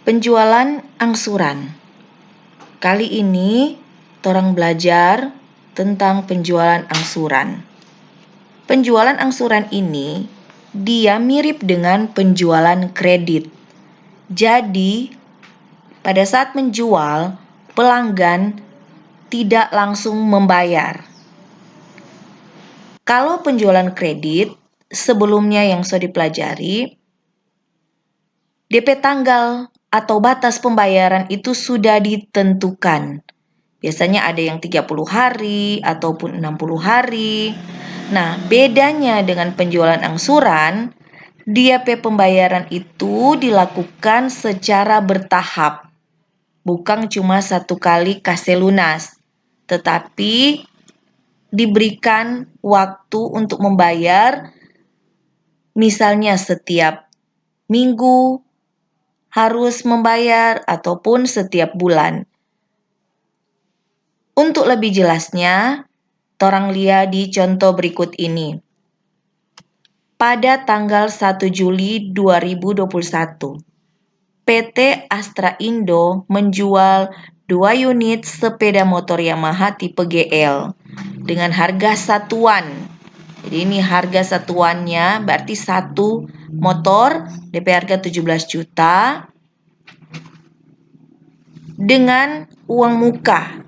Penjualan angsuran. Kali ini, torang belajar tentang penjualan angsuran. Penjualan angsuran ini, dia mirip dengan penjualan kredit. Jadi, pada saat menjual, pelanggan tidak langsung membayar. Kalau penjualan kredit, sebelumnya yang sudah dipelajari, DP tanggal atau batas pembayaran itu sudah ditentukan. Biasanya ada yang 30 hari ataupun 60 hari. Nah, bedanya dengan penjualan angsuran, DP pembayaran itu dilakukan secara bertahap. Bukan cuma satu kali kasih lunas, tetapi diberikan waktu untuk membayar, misalnya setiap minggu harus membayar ataupun setiap bulan. Untuk lebih jelasnya, torang lihat di contoh berikut ini. Pada tanggal 1 Juli 2021, PT Astra Indo menjual 2 unit sepeda motor Yamaha tipe GL dengan harga satuan. Jadi ini harga satuannya berarti satu motor DP harga 17 juta dengan uang muka.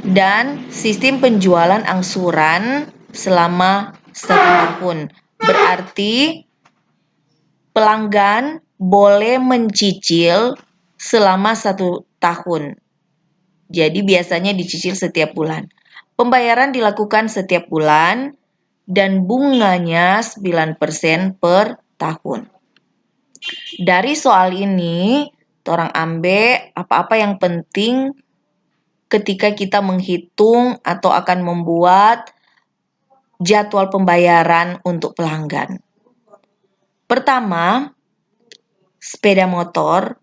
Dan sistem penjualan angsuran selama 1 tahun. Berarti pelanggan boleh mencicil selama 1 tahun. Jadi biasanya dicicil setiap bulan. Pembayaran dilakukan setiap bulan dan bunganya 9% per tahun. Dari soal ini, torang ambil apa-apa yang penting ketika kita menghitung atau akan membuat jadwal pembayaran untuk pelanggan. Pertama, sepeda motor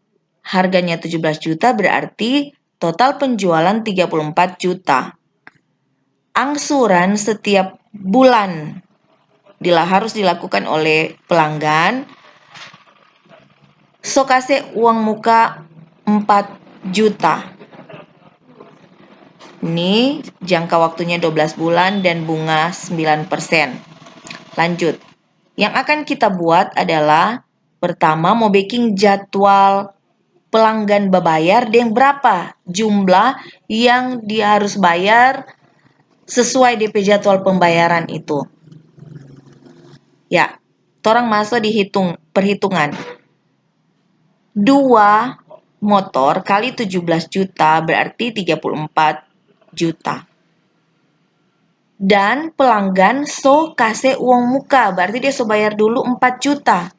harganya 17 juta berarti total penjualan 34 juta. Angsuran setiap bulan harus dilakukan oleh pelanggan. So kasih uang muka 4 juta. Ini jangka waktunya 12 bulan dan bunga 9%. Lanjut. Yang akan kita buat adalah pertama mau bikin jadwal pelanggan berbayar dan berapa jumlah yang dia harus bayar sesuai DP jadwal pembayaran itu. Ya, torang masuk dihitung perhitungan. 2 motor kali 17 juta berarti 34 juta. Dan pelanggan so kasih uang muka, berarti dia so bayar dulu 4 juta.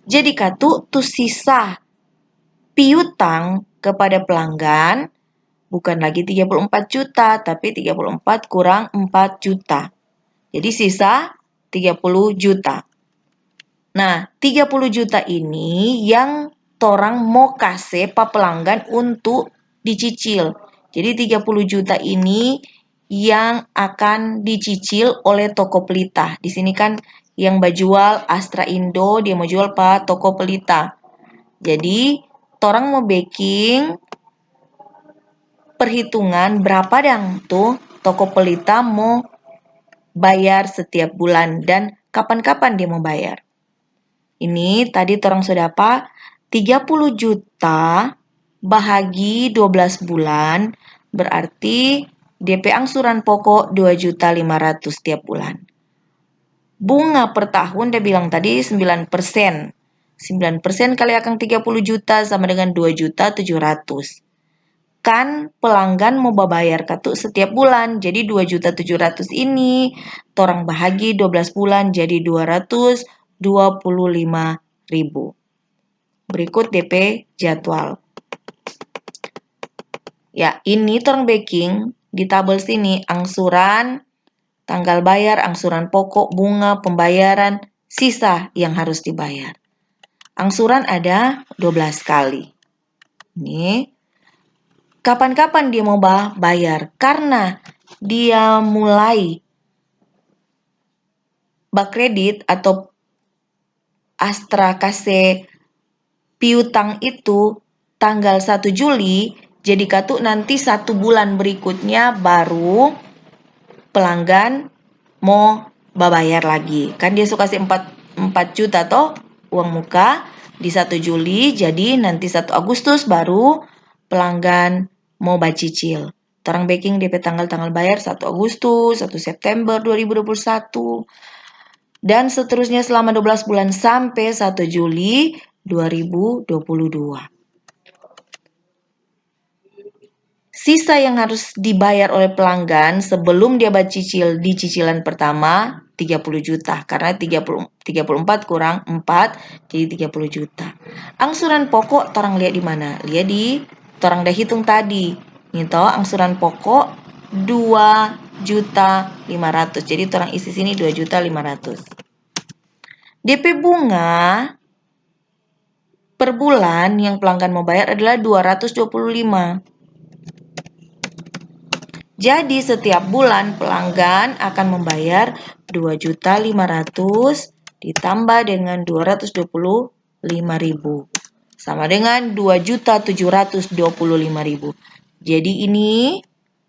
Jadi katu tu sisa piutang kepada pelanggan bukan lagi 34 juta, tapi 34 kurang 4 juta. Jadi sisa 30 juta. Nah, 30 juta ini yang torang mau kasih pa pelanggan untuk dicicil. Jadi 30 juta ini yang akan dicicil oleh toko pelita. Di sini kan yang berjual Astra Indo, dia mau jual pa toko pelita. Jadi, torang mau baking perhitungan berapa dang tuh toko pelita mau bayar setiap bulan dan kapan-kapan dia mau bayar. Ini tadi torang sudah apa? 30 juta bahagi 12 bulan berarti DP angsuran pokok 2.500.000 tiap bulan. Bunga per tahun dia bilang tadi 9%. 9% kali akan 30 juta sama dengan 2.700.000. Kan pelanggan mau bayar katu setiap bulan. Jadi 2.700.000 ini torang bahagi 12 bulan jadi 225.000. Berikut DP jadwal. Ya, ini torang baking di tabel sini angsuran, tanggal bayar, angsuran pokok, bunga, pembayaran, sisa yang harus dibayar. Angsuran ada 12 kali. Ini kapan-kapan dia mau bayar? Karena dia mulai kredit atau Astra kasih piutang itu tanggal 1 Juli, jadi katu nanti 1 bulan berikutnya baru pelanggan mau bayar lagi. Kan dia suka kasih 4 juta toh uang muka di 1 Juli, jadi nanti 1 Agustus baru pelanggan mau cicil. Orang backing DP tanggal-tanggal bayar 1 Agustus, 1 September 2021, dan seterusnya selama 12 bulan sampai 1 Juli 2022. Sisa yang harus dibayar oleh pelanggan sebelum dia cicil di cicilan pertama 30 juta. Karena 34 kurang 4 jadi 30 juta. Angsuran pokok orang lihat di mana? Lihat di orang dah hitung tadi. Ini toh angsuran pokok 2.500.000. Jadi orang isi sini 2.500.000. DP bunga per bulan yang pelanggan mau bayar adalah 225. Jadi setiap bulan pelanggan akan membayar 2.500.000 ditambah dengan 225.000. Sama dengan 2.725.000. Jadi ini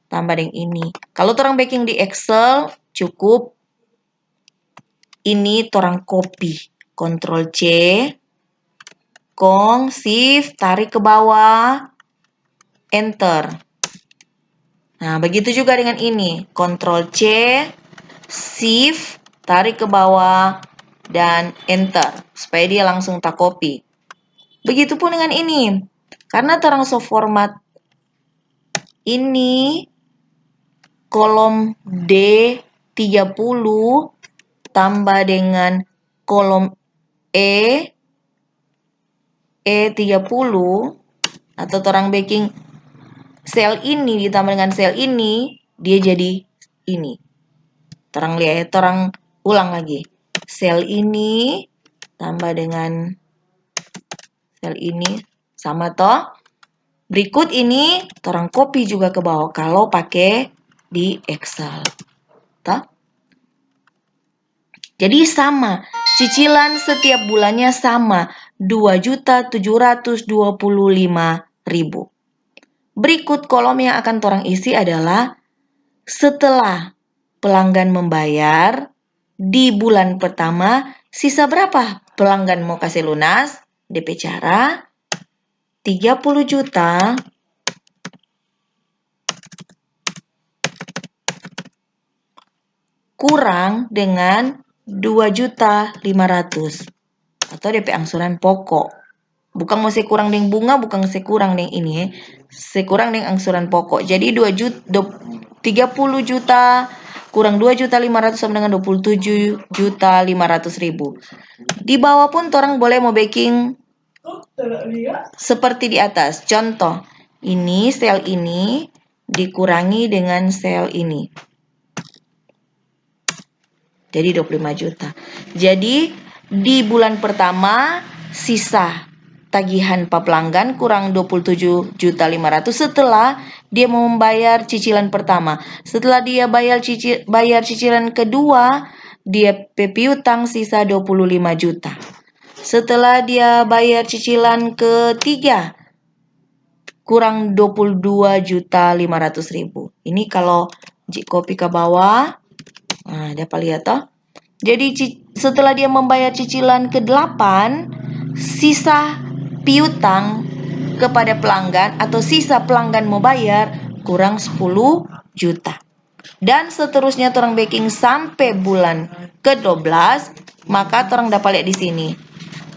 tambah dengan ini. Kalau orang backing di Excel cukup ini orang copy. Ctrl C, Shift, tarik ke bawah, Enter. Nah, begitu juga dengan ini. Ctrl C, Shift, tarik ke bawah, dan Enter. Supaya dia langsung tak copy. Begitupun dengan ini. Karena terang so format ini kolom D30 tambah dengan kolom E30 atau orang backing sel ini ditambah dengan sel ini, dia jadi ini. Terang lihat, terang ulang lagi. Sel ini tambah dengan sel ini sama toh. Berikut ini terang copy juga ke bawah kalau pakai di Excel. Toh? Jadi sama, cicilan setiap bulannya sama, 2.725.000. Berikut kolom yang akan orang isi adalah setelah pelanggan membayar di bulan pertama, sisa berapa pelanggan mau kasih lunas? DP cara 30 juta kurang dengan 2.500.000 atau DP angsuran pokok. Bukan mau kurang dengan bunga, bukan kurang dengan ini. Kurang dengan angsuran pokok. Jadi 30 juta kurang 2.500.000 sama dengan 27.500.000. Di bawah pun orang boleh mau backing seperti di atas. Contoh, ini sel ini dikurangi dengan sel ini. Jadi 25 juta. Jadi di bulan pertama sisa tagihan pelanggan kurang 27.500.000 setelah dia mau membayar cicilan pertama. Setelah dia bayar cicilan kedua, dia piutang sisa 25 juta. Setelah dia bayar cicilan ketiga, kurang 22.500.000. Ini kalau copy ke bawah, nah dapat lihat toh. Jadi setelah dia membayar cicilan ke-8, sisa piutang kepada pelanggan atau sisa pelanggan mau bayar kurang 10 juta. Dan seterusnya orang backing sampai bulan ke-12, maka orang dapat lihat di sini.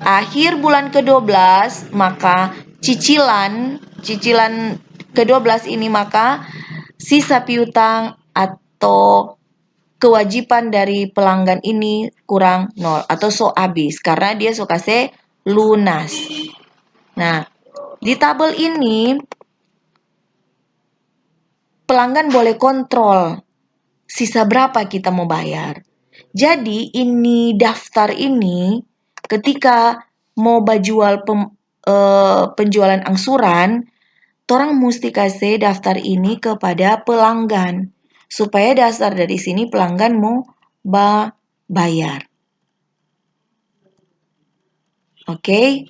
Akhir bulan ke-12, maka cicilan ke-12 ini maka sisa piutang atau kewajiban dari pelanggan ini kurang 0 atau so habis karena dia so kasih lunas. Nah, di tabel ini pelanggan boleh kontrol sisa berapa kita mau bayar. Jadi ini daftar ini ketika mau jual penjualan angsuran, orang mesti kasih daftar ini kepada pelanggan supaya dasar dari sini pelanggan mau bayar. Oke?